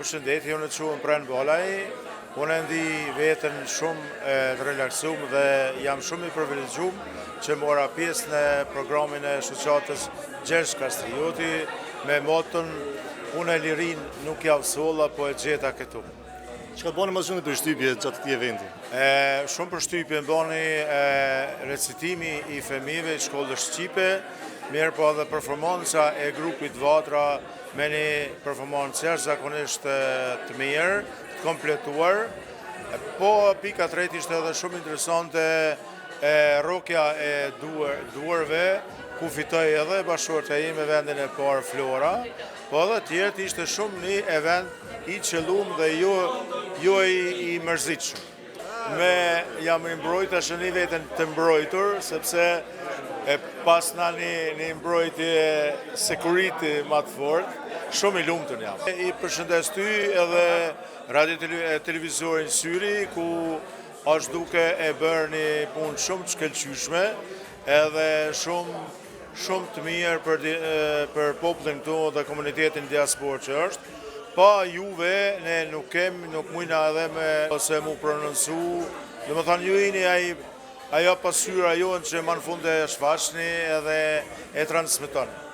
Përshëndetje, unë të quhem Pren Bolaj, unë ndi vetën shumë të relaksum dhe jam shumë i privilegjum që mora pjesë në programin e shoqatës Gjergj Kastrioti me moton unë e lirin nuk javë sola, po e gjeta këtu. Çka bani më shumë përshtypje gjatë këtij eventi? Shumë përshtypje bani recitimi i fëmijëve të shkollës shqipe, mirë po edhe performanca e grupit Vatra me një performancë jashtëzakonisht të mirë, të kompletuar. Po pika tretë ishte edhe shumë interesante rrokja e duarve, ku fitoi edhe bashkëshortja ime vendin e parë Flora, po edhe tjerët ishte shumë një event i qëllum dhe jo i mërzitshëm. Jam i mbrojtur tash një veten të mbrojtur, sepse pas na një mbrojtje security më të fortë, shumë i lumtur jam. I përshëndes ty edhe radio televizorin Syri, ku është duke e bërë një punë shumë të shkëlqyeshme, edhe shumë të mirë për popullin këtu dhe komunitetin diaspor që është. Pa juve, ne nuk mujna edhe ose mu prononcu, dhe më thanë ju jeni ajo pasyra jonë që më në fund e shfaqni edhe e transmitoni.